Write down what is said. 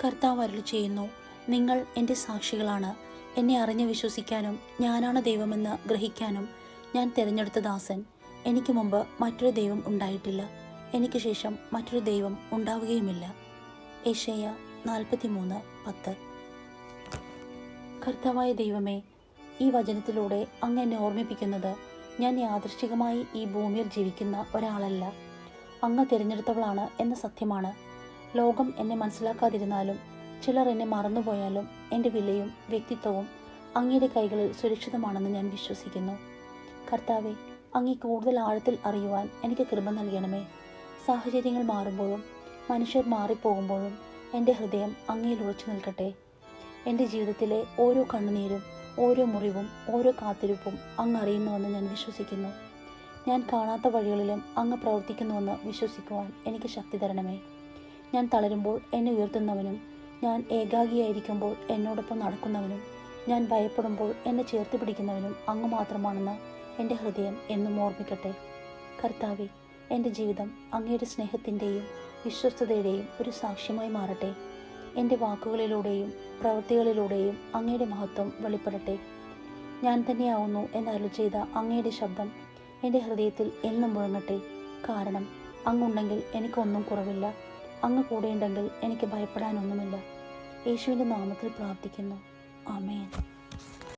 കർത്താവ് അരുളിച്ചെയ്യുന്നു, നിങ്ങൾ എൻ്റെ സാക്ഷികളാണ്. എന്നെ അറിഞ്ഞ് വിശ്വസിക്കാനും ഞാനാണ് ദൈവമെന്ന് ഗ്രഹിക്കാനും ഞാൻ തിരഞ്ഞെടുത്ത ദാസൻ. എനിക്ക് മുമ്പ് മറ്റൊരു ദൈവം ഉണ്ടായിട്ടില്ല, എനിക്ക് ശേഷം മറ്റൊരു ദൈവം ഉണ്ടാവുകയുമില്ല. യെശയ്യാ 43:10. കർത്താവായ ദൈവമേ, ഈ വചനത്തിലൂടെ അങ്ങ് എന്നെ ഓർമ്മിപ്പിക്കുന്നത് ഞാൻ യാദൃശ്ചികമായി ഈ ഭൂമിയിൽ ജീവിക്കുന്ന ഒരാളല്ല, അങ്ങ് തിരഞ്ഞെടുത്തവളാണ് എന്ന സത്യമാണ്. ലോകം എന്നെ മനസ്സിലാക്കാതിരുന്നാലും ചിലർ എന്നെ മറന്നുപോയാലും എൻ്റെ വിലയും വ്യക്തിത്വവും അങ്ങയുടെ കൈകളിൽ സുരക്ഷിതമാണെന്ന് ഞാൻ വിശ്വസിക്കുന്നു. കർത്താവെ, അങ്ങേ കൂടുതൽ ആഴത്തിൽ അറിയുവാൻ എനിക്ക് കൃപ നൽകണമേ. സാഹചര്യങ്ങൾ മാറുമ്പോഴും മനുഷ്യർ മാറിപ്പോകുമ്പോഴും എൻ്റെ ഹൃദയം അങ്ങയിൽ ഉറച്ചു നിൽക്കട്ടെ. എൻ്റെ ജീവിതത്തിലെ ഓരോ കണ്ണുനീരും ഓരോ മുറിവും ഓരോ കാത്തിരിപ്പും അങ്ങ് അറിയുന്നുവെന്ന് ഞാൻ വിശ്വസിക്കുന്നു. ഞാൻ കാണാത്ത വഴികളിലും അങ്ങ് പ്രവർത്തിക്കുന്നുവെന്ന് വിശ്വസിക്കുവാൻ എനിക്ക് ശക്തി തരണമേ. ഞാൻ തളരുമ്പോൾ എന്നെ ഉയർത്തുന്നവനും, ഞാൻ ഏകാഗിയായിരിക്കുമ്പോൾ എന്നോടൊപ്പം നടക്കുന്നവനും, ഞാൻ ഭയപ്പെടുമ്പോൾ എന്നെ ചേർത്ത് പിടിക്കുന്നവനും അങ്ങ് മാത്രമാണെന്ന് എൻ്റെ ഹൃദയം എന്നും ഓർമ്മിക്കട്ടെ. കർത്താവെ, എൻ്റെ ജീവിതം അങ്ങയുടെ സ്നേഹത്തിൻ്റെയും വിശ്വസ്തതയുടെയും ഒരു സാക്ഷ്യമായി മാറട്ടെ. എൻ്റെ വാക്കുകളിലൂടെയും പ്രവൃത്തികളിലൂടെയും അങ്ങയുടെ മഹത്വം വെളിപ്പെടട്ടെ. ഞാൻ തന്നെയാവുന്നു എന്നരുളി ചെയ്ത അങ്ങയുടെ ശബ്ദം എൻ്റെ ഹൃദയത്തിൽ എന്നും മുഴങ്ങട്ടെ. കാരണം അങ്ങുണ്ടെങ്കിൽ എനിക്കൊന്നും കുറവില്ല, അങ്ങ് കൂടെയുണ്ടെങ്കിൽ എനിക്ക് ഭയപ്പെടാനൊന്നുമില്ല. യേശുവിൻ്റെ നാമത്തിൽ പ്രാർത്ഥിക്കുന്നു. ആമേൻ.